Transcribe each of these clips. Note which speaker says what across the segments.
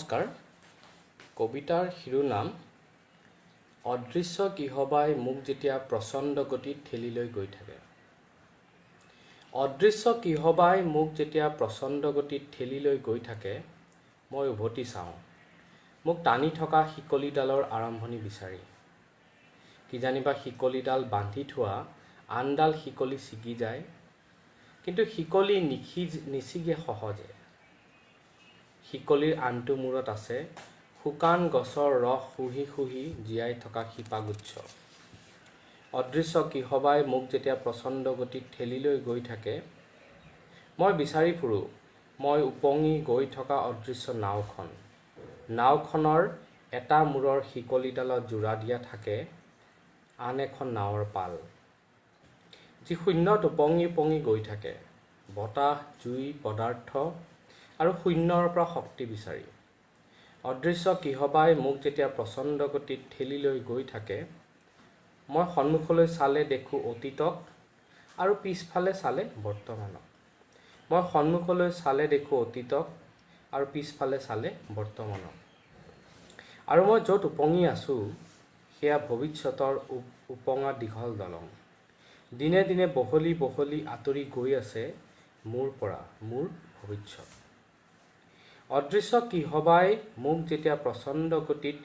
Speaker 1: নমস্কাৰ। কবিতাৰ শিৰোনাম অদৃশ্য কিহবাই মোক যেতিয়া প্ৰচণ্ড গতিত ঠেলি লৈ গৈ থাকে। অদৃশ্য কিহবাই মোক যেতিয়া প্ৰচণ্ড গতিত ঠেলি লৈ গৈ থাকে, মই উভতি চাওঁ মোক টানি থকা শিকলিডালৰ আৰম্ভণি বিচাৰি। কিজানিবা শিকলিডাল বান্ধি থোৱা আনডাল শিকলি ছিগি যায়, কিন্তু শিকলি নিছিগে সহজে। শিকলিৰ আনটো মূৰত আছে শুকান গছৰ ৰস শুহি শুহি জীয়াই থকা শিপাগুচ্ছ। অদৃশ্য কিহবাই মোক যেতিয়া প্ৰচণ্ড গতিত ঠেলি লৈ গৈ থাকে, মই বিচাৰি ফুৰোঁ মই উপঙি গৈ থকা অদৃশ্য নাওখন। নাওখনৰ এটা মূৰৰ শিকলিডালত জোৰা দিয়া থাকে আন এখন নাৱৰ পাল, যি শূন্যত উপঙি উপঙি গৈ থাকে, বতাহ, জুই, পদাৰ্থ আৰু শূন্যৰ পৰা শক্তি বিচাৰি। অদৃশ্য কিহবাই মোক যেতিয়া প্ৰচণ্ড গতিত ঠেলি লৈ গৈ থাকে, মই সন্মুখলৈ চালে দেখোঁ অতীতক আৰু পিছফালে চালে বৰ্তমানক। মই সন্মুখলৈ চালে দেখোঁ অতীতক আৰু পিছফালে চালে বৰ্তমানক। আৰু মই য'ত উপঙি আছোঁ সেয়া ভৱিষ্যতৰ উপঙা দীঘল দলং। দিনে দিনে বহলি বহলি আঁতৰি গৈ আছে মোৰ পৰা, মোৰ ভৱিষ্যত। অদৃশ্য কিহবাই মোক যেতিয়া প্ৰচণ্ড গতিত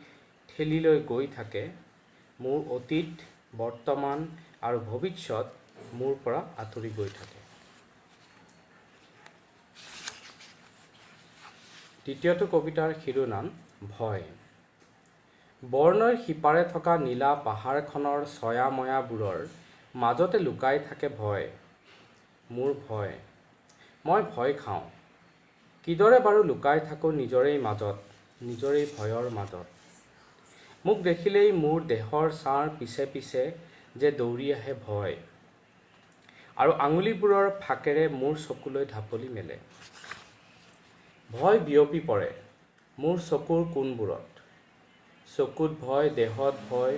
Speaker 1: ঠেলি লৈ গৈ থাকে, মোৰ অতীত, বৰ্তমান আৰু ভৱিষ্যত মোৰ পৰা আঁতৰি গৈ থাকে। দ্বিতীয়টো কবিতাৰ শিৰোনাম ভয়। বৰনৈৰ সিপাৰে থকা নীলা পাহাৰখনৰ ছয়াময়াবোৰৰ মাজতে লুকাই থাকে ভয়, মোৰ ভয়। মই ভয় খাওঁ। কিদৰে বাৰু লুকাই থাকোঁ নিজৰেই মাজত, নিজৰেই ভয়ৰ মাজত। মোক দেখিলেই মোৰ দেহৰ ছাঁৰ পিছে পিছে যে দৌৰি আহে ভয়, আৰু আঙুলিবোৰৰ ফাকেৰে মোৰ চকুলৈ ঢাপলি মেলে। ভয় বিয়পি পৰে মোৰ চকুৰ কোণবোৰত। চকুত ভয়, দেহত ভয়,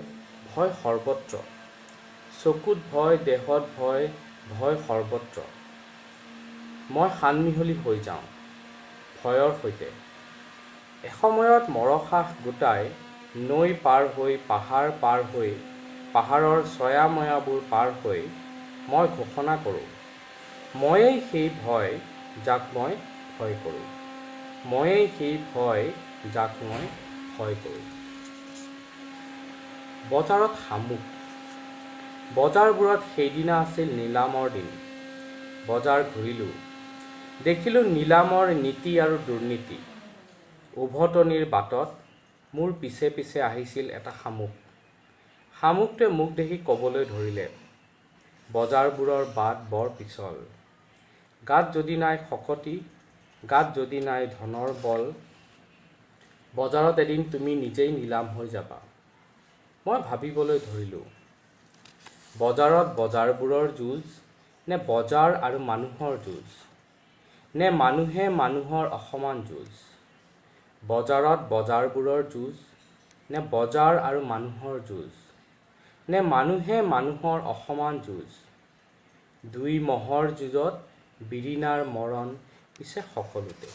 Speaker 1: ভয় সৰ্বত্ৰ। চকুত ভয়, দেহত ভয়, ভয় সৰ্বত্ৰ। মই সানমিহলি হৈ যাওঁ ভয়ৰ সৈতে। এসময়ত মৰসাহ গোটাই নৈ পাৰ হৈ, পাহাৰ পাৰ হৈ, পাহাৰৰ ছয়াময়াবোৰ পাৰ হৈ মই ঘোষণা কৰোঁ, ময়েই সেই ভয় যাক মই ভয় কৰোঁ। ময়েই সেই ভয় যাক মই ভয় কৰোঁ। বজাৰত শামুক। বজাৰবোৰত সেইদিনা আছিল নিলামৰ দিন। বজাৰ ঘূৰিলোঁ, দেখিলোঁ নিলামৰ নীতি আৰু দুৰ্নীতি। উভতনিৰ বাটত মোৰ পিছে পিছে আহিছিল এটা শামুক। শামুকটোৱে মোক দেখি ক'বলৈ ধৰিলে, বজাৰবোৰৰ বাট বৰ পিছল। গাত যদি নাই শকতি, গাত যদি নাই ধনৰ বল, বজাৰত এদিন তুমি নিজেই নিলাম হৈ যাবা। মই ভাবিবলৈ ধৰিলোঁ, বজাৰত বজাৰবোৰৰ যুঁজ, নে বজাৰ আৰু মানুহৰ যুঁজ, নে মানুহে মানুহৰ অসমান যুঁজ। বজাৰত বজাৰবোৰৰ যুঁজ, নে বজাৰ আৰু মানুহৰ যুঁজ, নে মানুহে মানুহৰ অসমান যুঁজ। দুই মহৰ যুঁজত বিৰিণাৰ মৰণ পিছে সকলোতে।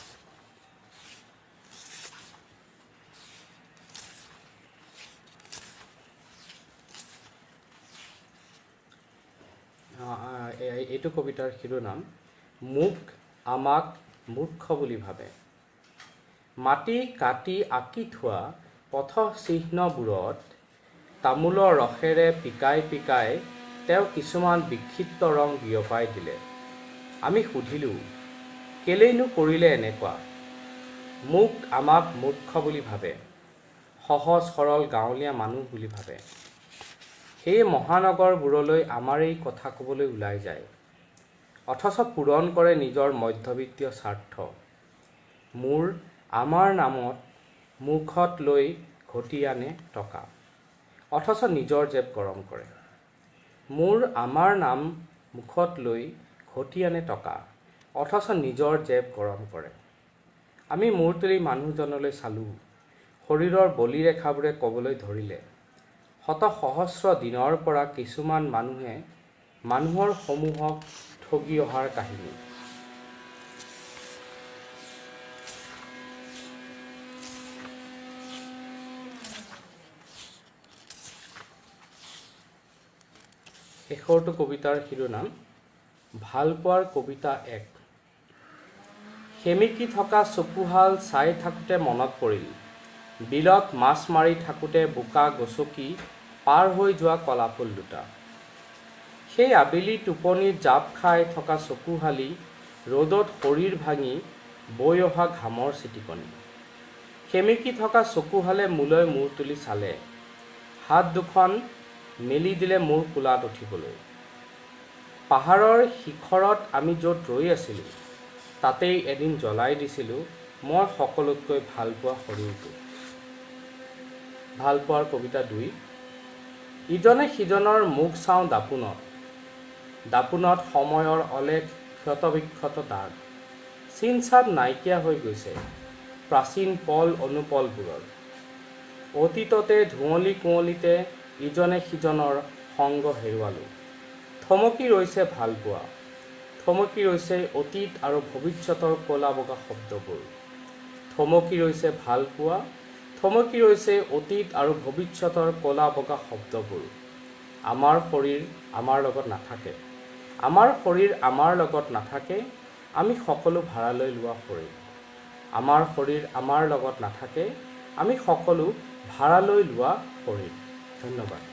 Speaker 1: এইটো কবিতাৰ শিৰোনাম মোক আমাক মূৰ্খ বুলি ভাবে। মাটি কাটি আঁকি থোৱা পথচিহ্নবোৰত তামোলৰ ৰসেৰে পিকাই পিকাই তেওঁ কিছুমান বিক্ষিপ্ত ৰং বিয়পাই দিলে। আমি সুধিলোঁ, কেলেইনো কৰিলে এনেকুৱা? মোক আমাক মূৰ্খ বুলি ভাবে, সহজ সৰল গাঁৱলীয়া মানুহ বুলি ভাবে। সেয়ে মহানগৰবোৰলৈ আমাৰ এই কথা ক'বলৈ ওলাই যায়, অথচ পূৰণ কৰে নিজৰ মধ্যবিত্তীয় স্বাৰ্থ। মোৰ আমাৰ নামত মুখত লৈ ঘটি আনে টকা, অথচ নিজৰ জেপ গৰম কৰে। মোৰ আমাৰ নাম মুখত লৈ ঘটি আনে টকা, অথচ নিজৰ জেপ গৰম কৰে। আমি মূৰ তুলি মানুহজনলৈ চালোঁ, শৰীৰৰ বলিৰেখাবোৰে ক'বলৈ ধৰিলে, শত সহস্ৰ দিনৰ পৰা কিছুমান মানুহে মানুহৰ সমূহক ঠগি অহাৰ কাহিনী। শেষৰটো কবিতাৰ শিৰোনাম ভালপোৱাৰ কবিতা 1। সেমেকি থকা চকুহাল চাই থাকোঁতে মনত পৰিল, বিলত মাছ মাৰি থাকোঁতে বোকা গছকি পাৰ হৈ যোৱা কলাফুল দুটা। সেই আবেলি টোপনিত জাপ খাই থকা চকুহালি ৰ'দত শৰীৰ ভাঙি বৈ অহা ঘামৰ চিটিকনি। সেমেকি থকা চকুহালে মোলৈ মূৰ তুলি চালে, হাত দুখন মেলি দিলে মোৰ কোলাত উঠিবলৈ। পাহাৰৰ শিখৰত আমি য'ত ৰৈ আছিলোঁ, তাতেই এদিন জ্বলাই দিছিলোঁ মই সকলোতকৈ ভালপোৱা শৰীৰটো। ভালপোৱাৰ কবিতা 2। ইজনে সিজনৰ মুখ চাওঁ দাপোনত, দাপোনত সময়ৰ অলেখ ক্ষতবিক্ষত দাগ, চিন চাপ নাইকিয়া হৈ গৈছে প্ৰাচীন পল অনুপলবোৰৰ। অতীততে ধুঁৱলি কুঁৱলিতে ইজনে সিজনৰ সংগ হেৰুৱালোঁ। থমকি ৰৈছে ভালপোৱা, থমকি ৰৈছে অতীত আৰু ভৱিষ্যতৰ ক'লা বগা শব্দবোৰ। থমকি ৰৈছে ভালপোৱা, থমকি ৰৈছে অতীত আৰু ভৱিষ্যতৰ ক'লা বগা শব্দবোৰ। আমাৰ শৰীৰ আমাৰ লগত নাথাকে, আমাৰ শৰীৰ আমাৰ লগত নাথাকে, আমি সকলো ভাড়ালৈ লোৱা শৰীৰ। আমাৰ শৰীৰ আমাৰ লগত নাথাকে, আমি সকলো ভাড়ালৈ লোৱা শৰীৰ। ধন্যবাদ।